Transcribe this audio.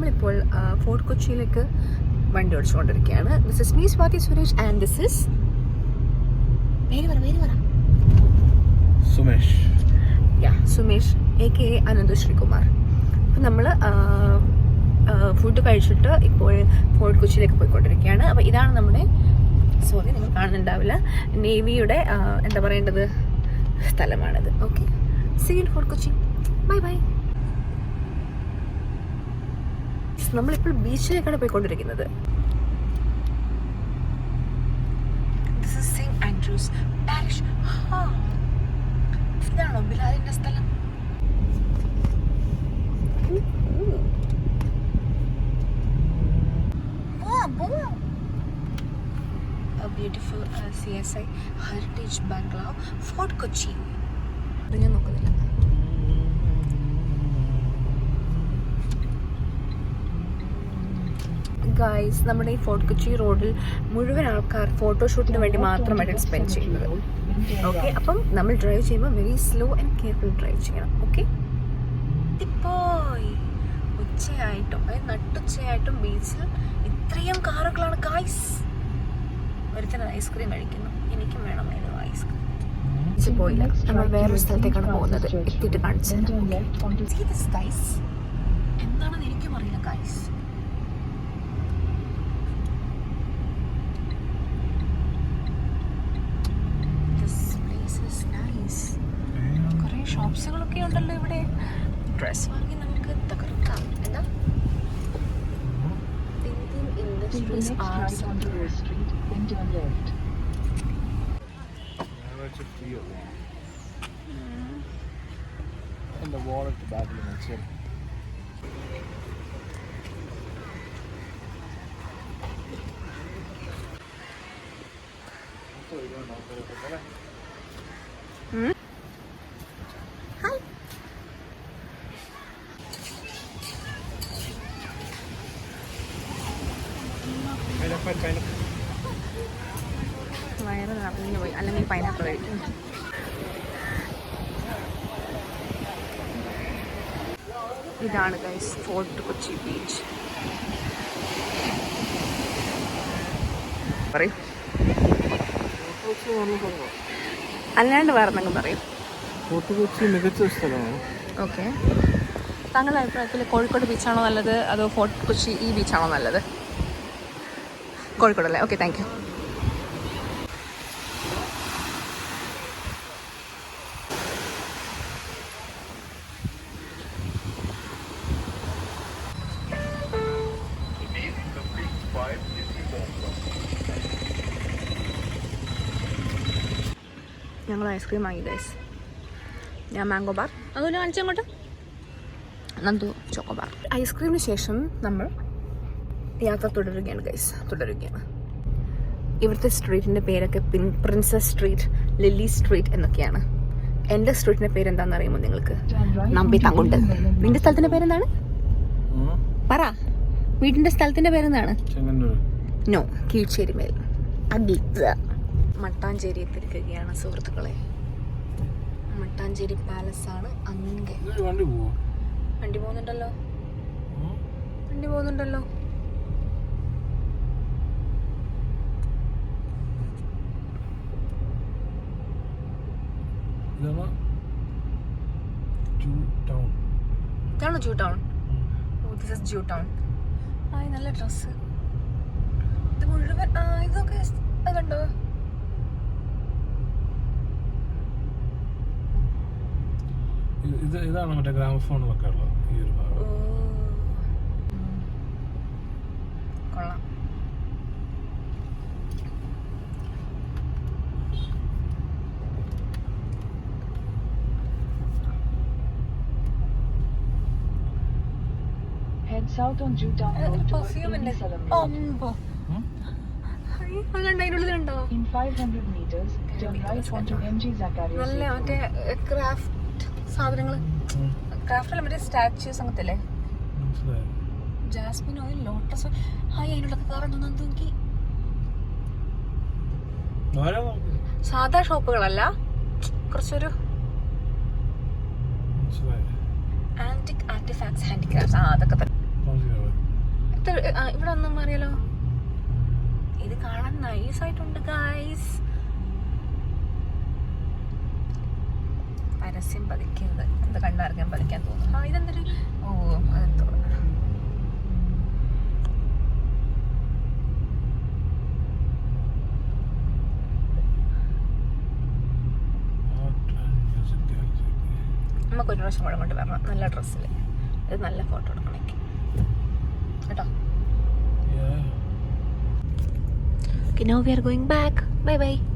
നമ്മളിപ്പോൾ ഫോർട്ട് കൊച്ചിയിലേക്ക് വണ്ടി ഓടിച്ചുകൊണ്ടിരിക്കുകയാണ്. This is me Swathi Suresh and this is പേര് പറ സുമേഷ്. സുമേഷ് AKA അനന്തു ശ്രീകുമാർ. അപ്പം നമ്മൾ ഫുഡ് കഴിച്ചിട്ട് ഇപ്പോൾ ഫോർട്ട് കൊച്ചിയിലേക്ക് പോയിക്കൊണ്ടിരിക്കുകയാണ്. അപ്പോൾ ഇതാണ് നമ്മുടെ നിങ്ങൾ കാണുന്നുണ്ടാവില്ല, നേവിയുടെ എന്താ പറയേണ്ടത് സ്ഥലമാണിത്. Okay, see you in Fort Kochi. Bye bye. നമ്മളിപ്പോൾ ബീച്ചിലേക്കാണ് പോയിക്കൊണ്ടിരിക്കുന്നത്. This is St. Andrews Parish. ഇതാണോ ബിലാലിന്റെ സ്ഥലം? A beautiful CSI heritage bungalow, Fort Kochi. ഞാൻ നോക്കുന്നില്ല. ഗൈസ്, നമ്മുടെ ഈ ഫോർട്ട് കൊച്ചി റോഡിൽ മുഴുവൻ ആൾക്കാർ ഫോട്ടോഷൂട്ടിന് വേണ്ടി മാത്രമായിട്ട് സ്പെൻഡ് ചെയ്യുന്നത്. ഓക്കെ, അപ്പം നമ്മൾ ഡ്രൈവ് ചെയ്യുമ്പോൾ very slow and careful drive ചെയ്യണം. ഓക്കെ, ഇപ്പോൾ ഉച്ചയായിട്ടും നട്ടുച്ചയായിട്ടും ബീച്ചിൽ ഇത്രയും കാറുകളാണ് ഗൈസ്. ഒരുത്തന്നെ ഐസ്ക്രീം കഴിക്കുന്നു, എനിക്കും വേണമായിരുന്നു ഐസ്ക്രീം. പോയില്ല, നമ്മൾ വേറൊരു സ്ഥലത്തേക്കാണ് പോകുന്നത്. എത്തിയിട്ട് കാണിച്ചു ഗൈസ്, എന്താണെന്ന് എനിക്കും അറിയില്ല ഗൈസ്. കുറെ ഷോപ്സുകളൊക്കെ ഉണ്ടല്ലോ ഇവിടെ. ഡ്രസ് വാങ്ങി നമുക്ക് തകർക്കാം. എന്താ ഇൻഡസ്ട്രീസ് വയറ് നിറഞ്ഞു പോയി, അല്ലെങ്കിൽ പൈനാപ്പിൾ കഴിക്കും. ഇതാണ് ഗൈസ് ഫോർട്ട് കൊച്ചി ബീച്ച്. പറയും അല്ലാണ്ട് വേറെ എന്തെങ്കിലും പറയും. ഫോർട്ട് കൊച്ചി മികച്ച സ്ഥലമാണ്. ഓക്കെ, താങ്കളുടെ അഭിപ്രായത്തിൽ കോഴിക്കോട് ബീച്ചാണോ നല്ലത് അതോ ഫോർട്ട് കൊച്ചി ഈ ബീച്ചാണോ നല്ലത്? കോഴിക്കോട് അല്ലേ? Okay, thank you. ഞങ്ങൾ ഐസ്ക്രീം വാങ്ങി ഗൈസ്. ഞാൻ മാംഗോ ബാർ, അതുപോലെ കാണിച്ചങ്ങോട്ട് നന്ദു ചോക്കോ ബാർ. ഐസ്ക്രീമിന് ശേഷം നമ്മൾ യാത്ര തുടരുകയാണ് ഗൈസ്, തുടരുകയാണ്. ഇവിടുത്തെ സ്ട്രീറ്റിൻ്റെ പേരൊക്കെ പ്രിൻസസ് സ്ട്രീറ്റ്, ലില്ലി സ്ട്രീറ്റ് എന്നൊക്കെയാണ്. എൻ്റെ സ്ട്രീറ്റിൻ്റെ പേരെന്താണെന്ന് അറിയുമോ നിങ്ങൾക്ക്? നമ്പി തങ്കുണ്ട്. നിന്റെ സ്ഥലത്തിൻ്റെ പേരെന്താണ്? പറ, വീടിൻ്റെ സ്ഥലത്തിൻ്റെ പേരെന്താണ്? നോ, കീഴ്ച്ചേരിമേൽ. മട്ടാഞ്ചേരി എത്തിരിക്കുകയാണ് സുഹൃത്തുക്കളെ. മട്ടാഞ്ചേരി പാലസ് ആണ് അങ്ങേ. വണ്ടി പോകുന്നുണ്ടല്ലോ. ഇതാണോ ജൂ ടൗൺ? ഓ, ദിസ് ഇസ് ജൂ ടൗൺ. നല്ല ഡ്രസ്സ്. ഇത് മുഴുവൻ ഇതൊക്കെ കണ്ടോ? ഇതാണ് മറ്റേ ഗ്രാമഫോണിലൊക്കെ ഉള്ളത് ഈ ഒരു ഭാഗം. കൊള്ളാം. Head south on Jewtown Road towards Salem Road. In 500 meters, turn right onto MG Zacharias. നല്ല മറ്റേ ക്രാഫ്റ്റ് സാധനങ്ങൾ, ക്രാഫ്റ്റ് അല്ല, മറ്റേ സ്റ്റാച്യൂസ് അങ്ങനത്തെ. Jasmine oil, lotus oil. അതിനുള്ളൊക്കെ കാറുണ്ടോ നോക്കി. സാധാ ഷോപ്പുകളല്ല, കുറച്ചൊരു ആന്റിക് ആർട്ടിഫാക്ട്സ്, ഹാൻഡിക്രാഫ്റ്റ്സ്, അതൊക്കെ തന്നെ. ഇവിടെ ഒന്നും അറിയാലോ. ഇത് കാണാൻ നൈസ് ആയിട്ടുണ്ട് ഗൈസ്. പരസ്യം പതിക്കുന്നത് എന്ത് കണ്ടാർക്കാൻ പതിക്കാൻ തോന്നുന്നു. ഇതെന്തൊരു അതെന്തോ നമുക്കൊരു പ്രാവശ്യം കൂടെ കൊണ്ട് വരണം നല്ല ഡ്രസ്സിൽ. ഇത് നല്ല ഫോട്ടോ എടുക്കണമെങ്കിൽ കേട്ടോ. Okay, now we are going back. Bye bye.